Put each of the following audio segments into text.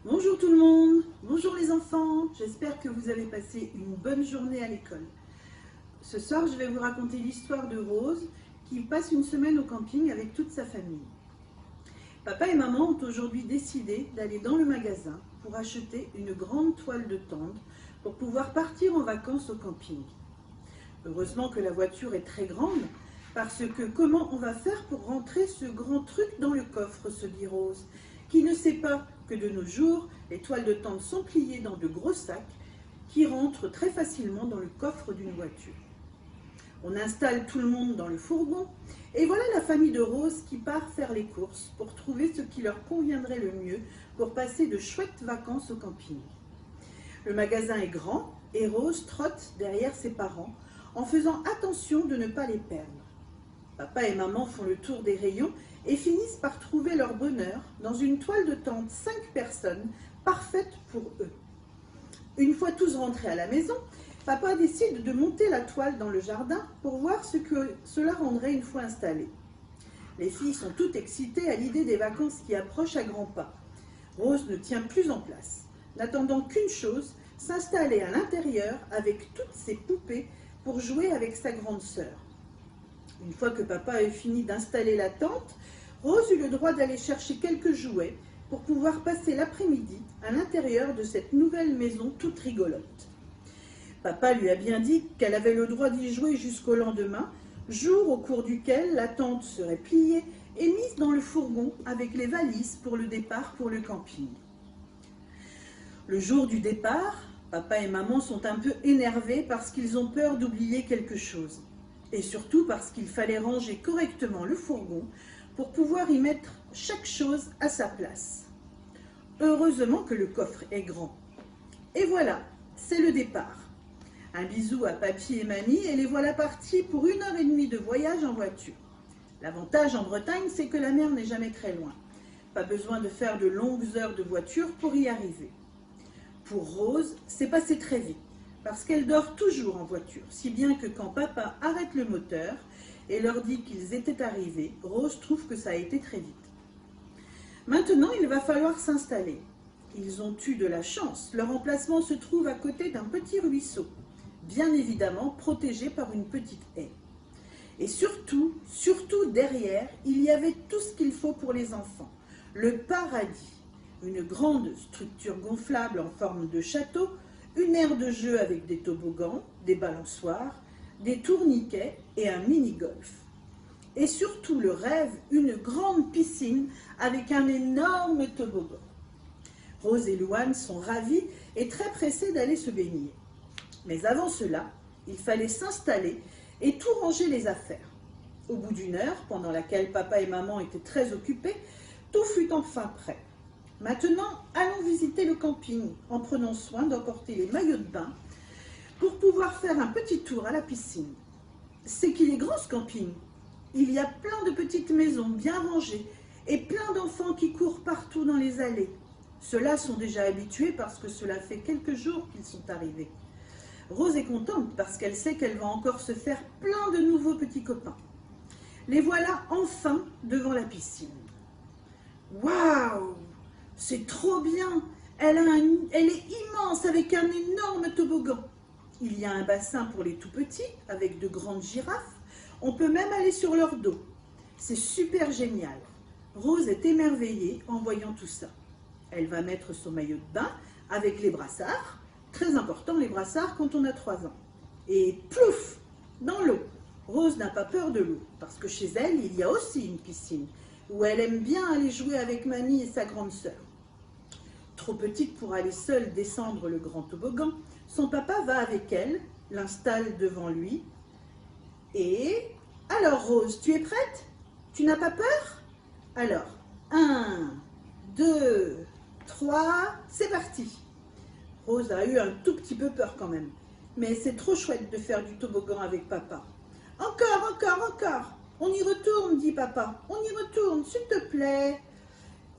Bonjour tout le monde, bonjour les enfants, j'espère que vous avez passé une bonne journée à l'école. Ce soir, je vais vous raconter l'histoire de Rose qui passe une semaine au camping avec toute sa famille. Papa et maman ont aujourd'hui décidé d'aller dans le magasin pour acheter une grande toile de tente pour pouvoir partir en vacances au camping. Heureusement que la voiture est très grande parce que comment on va faire pour rentrer ce grand truc dans le coffre, se dit Rose, qui ne sait pas que de nos jours, les toiles de tente sont pliées dans de gros sacs qui rentrent très facilement dans le coffre d'une voiture. On installe tout le monde dans le fourgon et voilà la famille de Rose qui part faire les courses pour trouver ce qui leur conviendrait le mieux pour passer de chouettes vacances au camping. Le magasin est grand et Rose trotte derrière ses parents en faisant attention de ne pas les perdre. Papa et maman font le tour des rayons et finissent par trouver leur bonheur dans une toile de tente 5 personnes, parfaite pour eux. Une fois tous rentrés à la maison, papa décide de monter la toile dans le jardin pour voir ce que cela rendrait une fois installée. Les filles sont toutes excitées à l'idée des vacances qui approchent à grands pas. Rose ne tient plus en place, n'attendant qu'une chose, s'installer à l'intérieur avec toutes ses poupées pour jouer avec sa grande sœur. Une fois que papa a fini d'installer la tente, Rose eut le droit d'aller chercher quelques jouets pour pouvoir passer l'après-midi à l'intérieur de cette nouvelle maison toute rigolote. Papa lui a bien dit qu'elle avait le droit d'y jouer jusqu'au lendemain, jour au cours duquel la tente serait pliée et mise dans le fourgon avec les valises pour le départ pour le camping. Le jour du départ, papa et maman sont un peu énervés parce qu'ils ont peur d'oublier quelque chose. Et surtout parce qu'il fallait ranger correctement le fourgon pour pouvoir y mettre chaque chose à sa place. Heureusement que le coffre est grand. Et voilà, c'est le départ. Un bisou à papy et mamie et les voilà partis pour 1h30 de voyage en voiture. L'avantage en Bretagne, c'est que la mer n'est jamais très loin. Pas besoin de faire de longues heures de voiture pour y arriver. Pour Rose, c'est passé très vite, parce qu'elle dort toujours en voiture, si bien que quand papa arrête le moteur et leur dit qu'ils étaient arrivés, Rose trouve que ça a été très vite. Maintenant, il va falloir s'installer. Ils ont eu de la chance, leur emplacement se trouve à côté d'un petit ruisseau, bien évidemment protégé par une petite haie. Et surtout derrière, il y avait tout ce qu'il faut pour les enfants, le paradis, une grande structure gonflable en forme de château, une aire de jeu avec des toboggans, des balançoires, des tourniquets et un mini-golf. Et surtout le rêve, une grande piscine avec un énorme toboggan. Rose et Louane sont ravis et très pressés d'aller se baigner. Mais avant cela, il fallait s'installer et tout ranger les affaires. Au bout d'1 heure, pendant laquelle papa et maman étaient très occupés, tout fut enfin prêt. Maintenant, allons visiter le camping en prenant soin d'emporter les maillots de bain pour pouvoir faire un petit tour à la piscine. C'est qu'il est grand ce camping. Il y a plein de petites maisons bien rangées et plein d'enfants qui courent partout dans les allées. Ceux-là sont déjà habitués parce que cela fait quelques jours qu'ils sont arrivés. Rose est contente parce qu'elle sait qu'elle va encore se faire plein de nouveaux petits copains. Les voilà enfin devant la piscine. Waouh! C'est trop bien! Elle est immense avec un énorme toboggan. Il y a un bassin pour les tout petits avec de grandes girafes. On peut même aller sur leur dos. C'est super génial. Rose est émerveillée en voyant tout ça. Elle va mettre son maillot de bain avec les brassards. Très important les brassards quand on a 3 ans. Et plouf! Dans l'eau. Rose n'a pas peur de l'eau parce que chez elle, il y a aussi une piscine où elle aime bien aller jouer avec mamie et sa grande sœur. Trop petite pour aller seule descendre le grand toboggan, son papa va avec elle, l'installe devant lui. Et alors Rose, tu es prête? Tu n'as pas peur? Alors, 1, 2, 3, c'est parti. Rose a eu un tout petit peu peur quand même, mais c'est trop chouette de faire du toboggan avec papa. Encore, encore, encore. On y retourne, dit papa. On y retourne, s'il te plaît.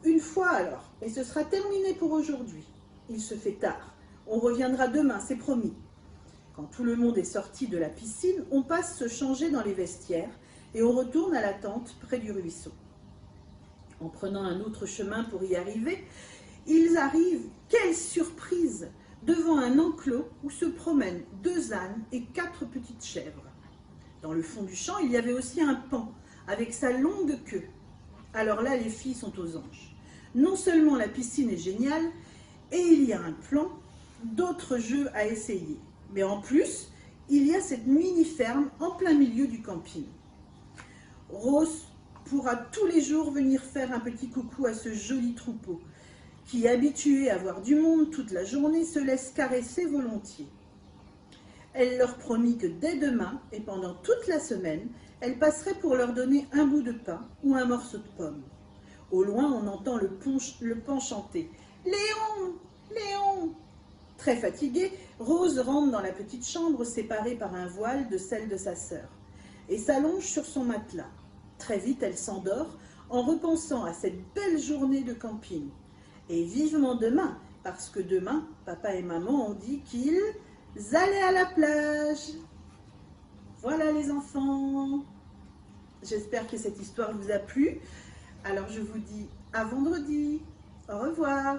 Une fois alors, et ce sera terminé pour aujourd'hui. Il se fait tard. On reviendra demain, c'est promis. Quand tout le monde est sorti de la piscine, on passe se changer dans les vestiaires et on retourne à la tente près du ruisseau. En prenant un autre chemin pour y arriver, Ils arrivent, quelle surprise, devant un enclos où se promènent 2 ânes et 4 petites chèvres. Dans le fond du champ, il y avait aussi un paon avec sa longue queue. Alors là, les filles sont aux anges. Non seulement la piscine est géniale, et il y a un plan, d'autres jeux à essayer. Mais en plus, il y a cette mini-ferme en plein milieu du camping. Rose pourra tous les jours venir faire un petit coucou à ce joli troupeau, qui, habitué à voir du monde toute la journée, se laisse caresser volontiers. Elle leur promit que dès demain, et pendant toute la semaine, elle passerait pour leur donner un bout de pain ou un morceau de pomme. Au loin, on entend le paon chanter « Léon, Léon !» Très fatiguée, Rose rentre dans la petite chambre séparée par un voile de celle de sa sœur et s'allonge sur son matelas. Très vite, elle s'endort en repensant à cette belle journée de camping. Et vivement demain, parce que demain, papa et maman ont dit qu'ils allaient à la plage. Voilà les enfants. J'espère que cette histoire vous a plu. Alors je vous dis à vendredi. Au revoir.